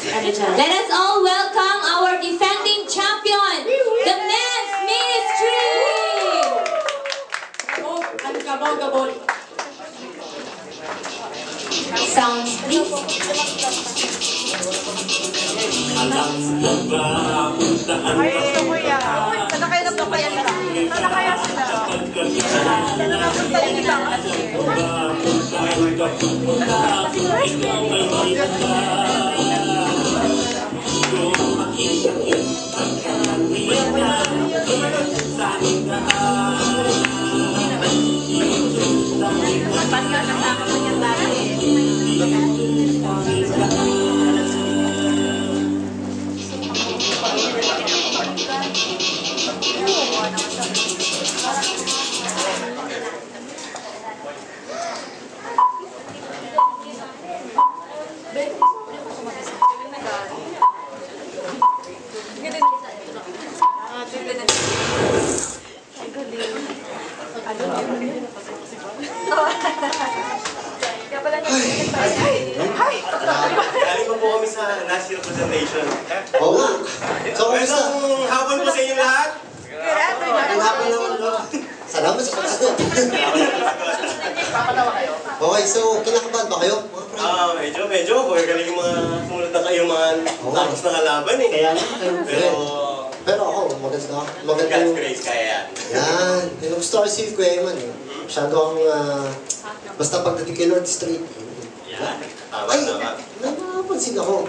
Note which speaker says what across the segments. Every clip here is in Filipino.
Speaker 1: Let us all welcome our defending champion, the Men's Ministry! Sounds please.
Speaker 2: Ay, gusto ko yan. Sana kayo na po kaya nila. Sana kaya sila. Sana na po tayo nila kasi.
Speaker 3: Galing ko po kami sa national presentation.
Speaker 4: Oo nga. So,
Speaker 3: Magandang hapon po sa inyo lahat.
Speaker 4: ang hapon naman bro. Salamat sa pagkakas. Okay, so kinakabahan ba kayo?
Speaker 3: Medyo. Galing yung mga sumunod na kayo mga tapos na kalaban eh.
Speaker 4: Kaya
Speaker 3: Pero
Speaker 4: ako, maganda
Speaker 3: God's
Speaker 4: yung...
Speaker 3: grace, kaya yan.
Speaker 4: Yan. Yung star si Kuya Eman eh. Masyado akong... basta pagdating kay Lord Street.
Speaker 3: Yan. Tama.
Speaker 4: Ay, napapansin ako.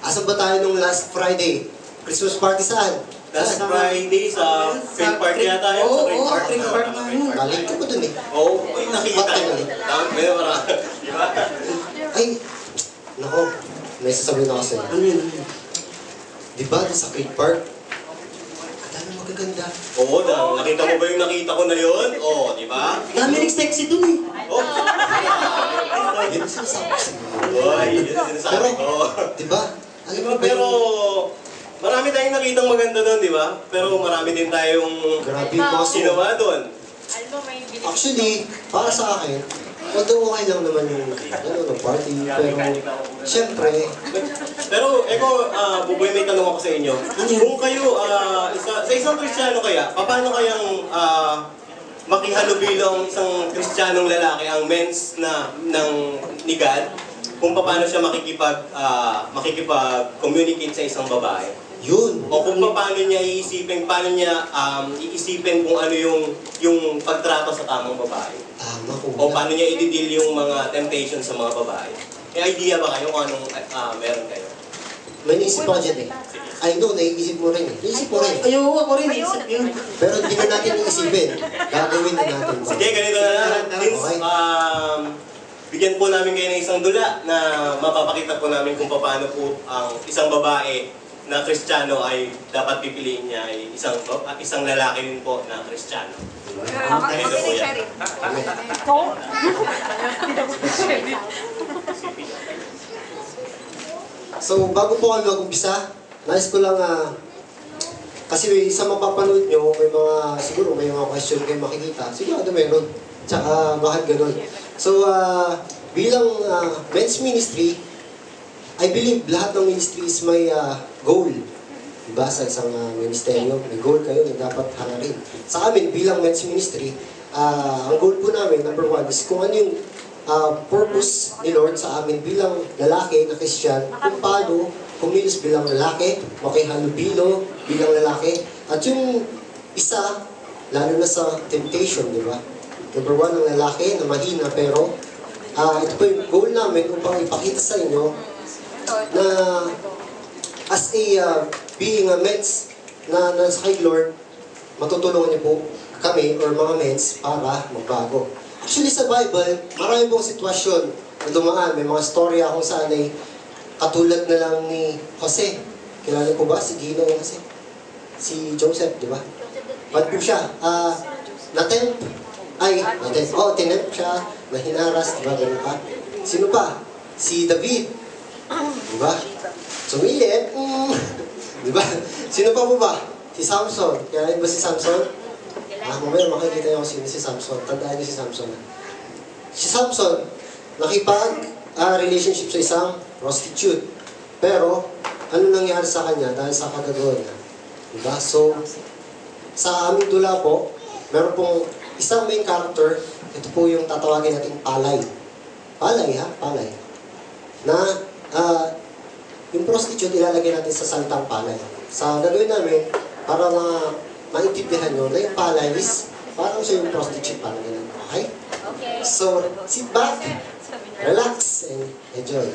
Speaker 4: Asan ba tayo nung last Friday? Christmas party saan?
Speaker 3: Last Friday sa Faith Park yata yun. Sa Faith Park.
Speaker 4: Galing ko ba dun eh?
Speaker 3: Oo, nakikita yun. Tama, may marami. Di ba?
Speaker 4: Ay, nako, may sasabihin ako sa'yo. Ano yun? Di ba, sa Creek Park? Ang dami magaganda.
Speaker 3: Oo, nakita mo ba yung nakita ko na yun? Oo, di ba?
Speaker 4: Dami nag-sexy dun eh.
Speaker 3: Oo.
Speaker 4: Yun ang sinasabi ko sa'yo.
Speaker 3: Oy, yun ang sinasabi ko.
Speaker 4: Di ba? Alam mo ba
Speaker 3: Pero,
Speaker 4: yung...
Speaker 3: marami tayong nakitang maganda doon, di ba? Pero marami din tayong
Speaker 4: Grabe yung mga
Speaker 3: ginawa doon.
Speaker 4: Actually, para sa akin, although okay lang naman yung party, pero siyempre,
Speaker 3: Pero, Buboy, may tanong ako sa inyo. Kung kayo, sa isang Kristiyano kaya, paano kayang makihalubilo ang isang Kristiyanong lalaki, ang men's ni God, kung paano siya makikipag-communicate sa isang babae?
Speaker 4: yun.
Speaker 3: O kung paano niya iisipin kung ano yung pagtrato sa tamang babae.
Speaker 4: Tama ko.
Speaker 3: O paano niya i-deal yung mga temptation sa mga babae. May idea ba kayo kung anong meron kayo?
Speaker 4: May naisip ako dyan eh. I know, naiisip mo rin eh. Naisip mo rin.
Speaker 5: Ayaw, ako rin, isip yun.
Speaker 4: Pero hindi na natin iisipin. Gagawin na natin.
Speaker 3: Sige, ganito na lang. Since, bigyan po namin kayo ng isang dula na mapapakita po namin kung paano po ang isang babae na Kristiyano ay dapat pipiliin niya ay isang lalaki din po na Kristiyano. Ganito po yan.
Speaker 4: So, bago po kami mag-umpisa, nais ko lang, kasi sa mapapanood nyo, siguro may mga question kayo makikita. Siguro meron. Tsaka, bakit ganun? So, bilang men's ministry, I believe lahat ng ministries may goal. Diba? Sa isang ministeryo, may goal kayo na dapat hangarin. Sa amin, bilang men's ministry, ang goal po namin, number one, is kung ano yung purpose ni Lord sa amin bilang lalaki na Christian, kung paano kumilos bilang lalaki, makihalubilo bilang lalaki, at yung isa, lalo na sa temptation, di ba? Number one, ang lalaki na mahina, pero ito po yung goal namin upang ipakita sa inyo na as a being a men's na nasa kay Lord, matutulungan niyo po kami or mga men's para magbago. Actually sa Bible, marami pong sitwasyon na dumaan. May mga storya kung saan ay katulad na lang ni Jose. Kilala po ba si Gino Jose? Si Joseph, di ba? Ba't po siya? Tinempt siya, nahinaras, di ba? Ganun pa. Sino pa? Si David. Di ba? Sumilip. Di ba? Sino pa po ba? Si Samson. Kilala ba si Samson? Mamaya makikita niyo kung sino si Samson. Tandaan niyo si Samson. Si Samson, nakipag-relationship sa isang prostitute. Pero, ano nangyari sa kanya dahil sa kagagawa niya? Diba? So, sa aming dula po, meron pong isang main character, ito po yung tatawagin natin palay. Palay ha? Palay. Na, yung prostitute ilalagay natin sa salitang palay. Sa gagawin namin, para maintindihan nyo na yung palay is parang siya yung prostitute, parang ganun. Okay?
Speaker 1: Okay.
Speaker 4: So, sit back, relax, and enjoy.